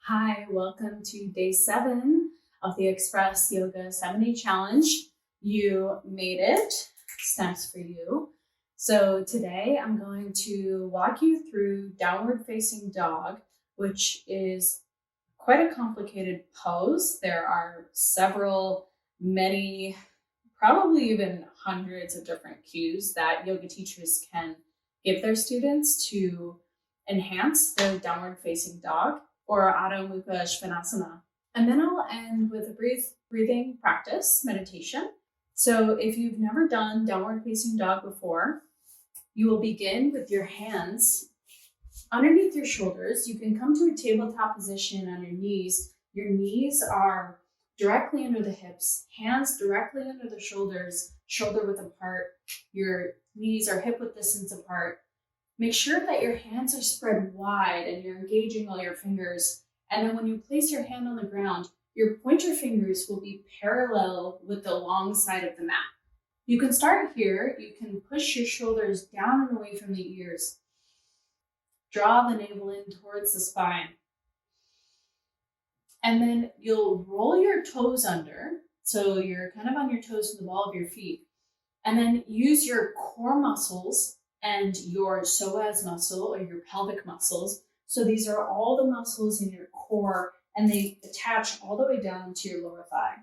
Hi, welcome to day 7 of the Express Yoga 7-Day Challenge. You made it. Snaps for you. So today I'm going to walk you through downward facing dog, which is quite a complicated pose. There are many, probably even hundreds of different cues that yoga teachers can give their students to enhance their downward facing dog or Adho Mukha Svanasana. And then I'll end with a breathing practice meditation. So if you've never done downward facing dog before, you will begin with your hands underneath your shoulders. You can come to a tabletop position on your knees. Your knees are directly under the hips, hands directly under the shoulders, shoulder width apart. Your knees are hip width distance apart. Make sure that your hands are spread wide and you're engaging all your fingers. And then when you place your hand on the ground, your pointer fingers will be parallel with the long side of the mat. You can start here. You can push your shoulders down and away from the ears. Draw the navel in towards the spine. And then you'll roll your toes under. So you're kind of on your toes to the ball of your feet. And then use your core muscles and your psoas muscle or your pelvic muscles. So these are all the muscles in your core and they attach all the way down to your lower thigh.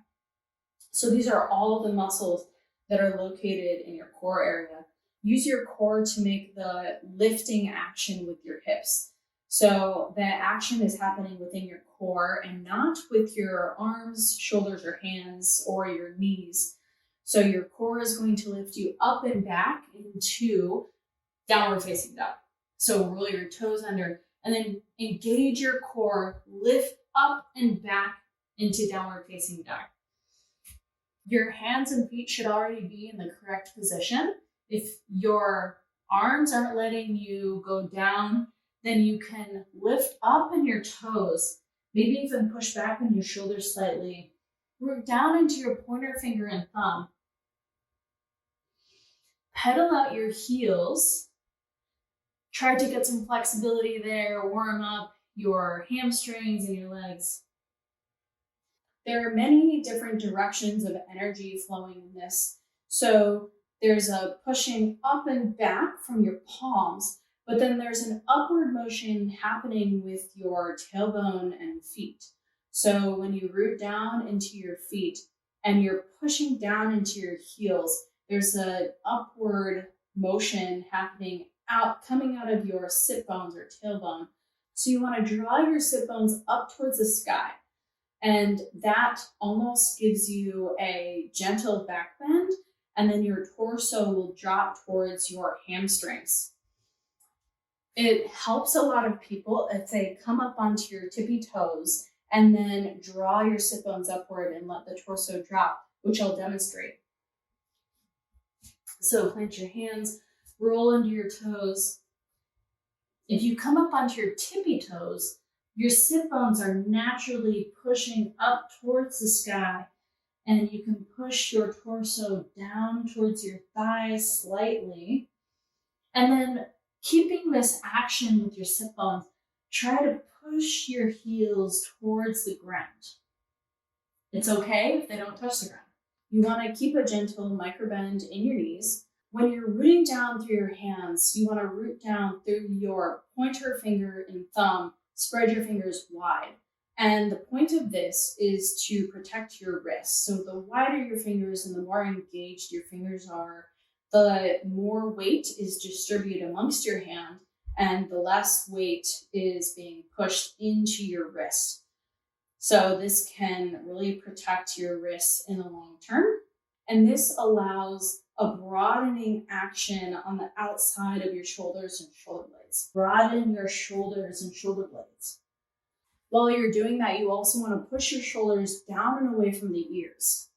So these are all the muscles that are located in your core area. Use your core to make the lifting action with your hips. So the action is happening within your core and not with your arms, shoulders, or hands, or your knees. So your core is going to lift you up and back into downward facing dog. So roll your toes under and then engage your core, lift up and back into downward facing dog. Your hands and feet should already be in the correct position. If your arms aren't letting you go down, then you can lift up in your toes, maybe even push back on your shoulders slightly. Root down into your pointer finger and thumb. Pedal out your heels. Try to get some flexibility there, warm up your hamstrings and your legs. There are many different directions of energy flowing in this. So there's a pushing up and back from your palms, but then there's an upward motion happening with your tailbone and feet. So when you root down into your feet and you're pushing down into your heels, there's an upward motion happening coming out of your sit bones or tailbone. So you want to draw your sit bones up towards the sky. And that almost gives you a gentle back bend, and then your torso will drop towards your hamstrings. It helps a lot of people if they come up onto your tippy toes and then draw your sit bones upward and let the torso drop, which I'll demonstrate. So plant your hands, roll into your toes. If you come up onto your tippy toes, your sit bones are naturally pushing up towards the sky, and you can push your torso down towards your thighs slightly. And then keeping this action with your sit bones, try to push your heels towards the ground. It's okay if they don't touch the ground. You want to keep a gentle microbend in your knees. When you're rooting down through your hands, you want to root down through your pointer finger and thumb. Spread your fingers wide. And the point of this is to protect your wrists. So the wider your fingers and the more engaged your fingers are, the more weight is distributed amongst your hand and the less weight is being pushed into your wrist. So this can really protect your wrists in the long term. And this allows a broadening action on the outside of your shoulders and shoulder blades. Broaden your shoulders and shoulder blades. While you're doing that, you also want to push your shoulders down and away from the ears.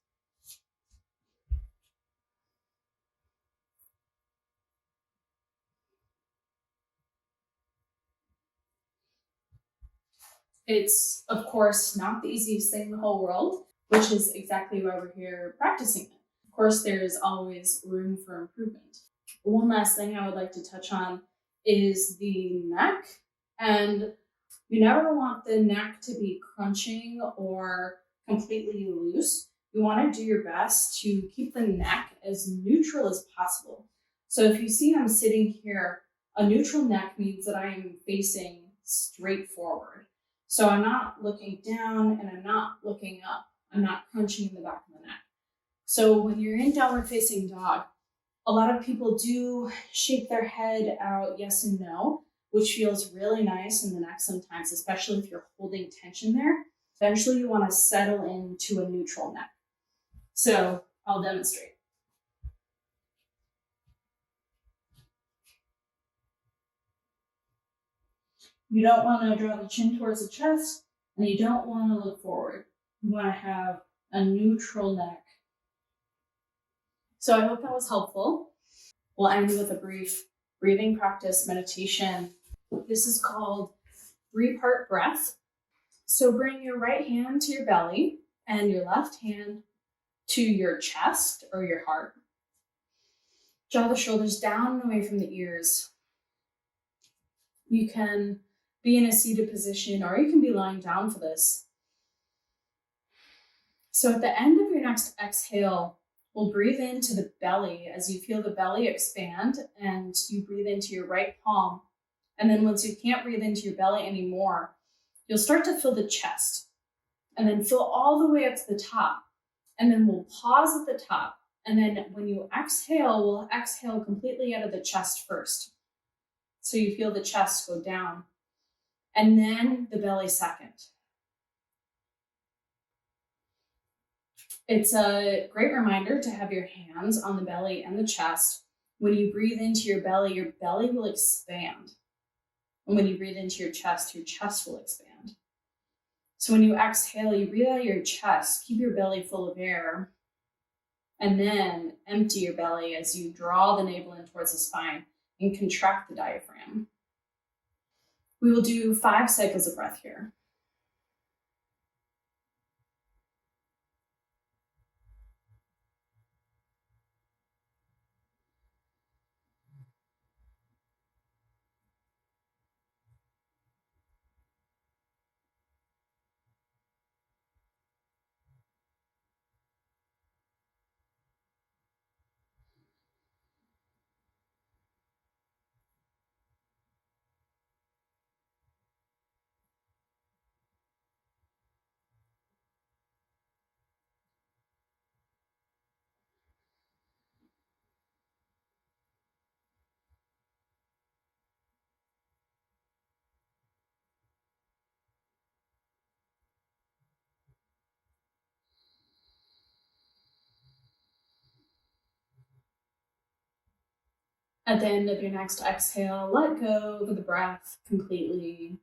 It's, of course, not the easiest thing in the whole world, which is exactly why we're here practicing it. Of course, there is always room for improvement. One last thing I would like to touch on is the neck. And You never want the neck to be crunching or completely loose. You want to do your best to keep the neck as neutral as possible. So if you see I'm sitting here, a neutral neck means that I am facing straight forward. So I'm not looking down and I'm not looking up. I'm not crunching in the back of the neck. So when you're in downward facing dog, a lot of people do shake their head out yes and no, which feels really nice in the neck sometimes, especially if you're holding tension there. Eventually you want to settle into a neutral neck. So I'll demonstrate. You don't want to draw the chin towards the chest, and you don't want to look forward. You want to have a neutral neck. So I hope that was helpful. We'll end with a brief breathing practice meditation. This is called 3-part breath. So bring your right hand to your belly and your left hand to your chest or your heart. Draw the shoulders down and away from the ears. You can be in a seated position or you can be lying down for this. So at the end of your next exhale, we'll breathe into the belly as you feel the belly expand, and you breathe into your right palm. And then once you can't breathe into your belly anymore, you'll start to feel the chest, and then fill all the way up to the top. And then we'll pause at the top. And then when you exhale, we'll exhale completely out of the chest first. So you feel the chest go down, and then the belly second. It's a great reminder to have your hands on the belly and the chest. When you breathe into your belly will expand. And when you breathe into your chest will expand. So when you exhale, you breathe out of your chest, keep your belly full of air, and then empty your belly as you draw the navel in towards the spine and contract the diaphragm. We will do 5 cycles of breath here. At the end of your next exhale, let go of the breath completely.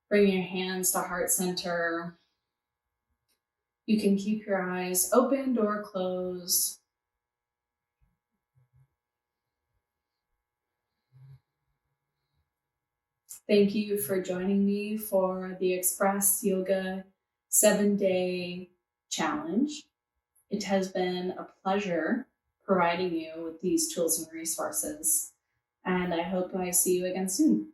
Bring your hands to heart center. You can keep your eyes opened or closed. Thank you for joining me for the Express Yoga 7-day challenge. It has been a pleasure providing you with these tools and resources, and I hope I see you again soon.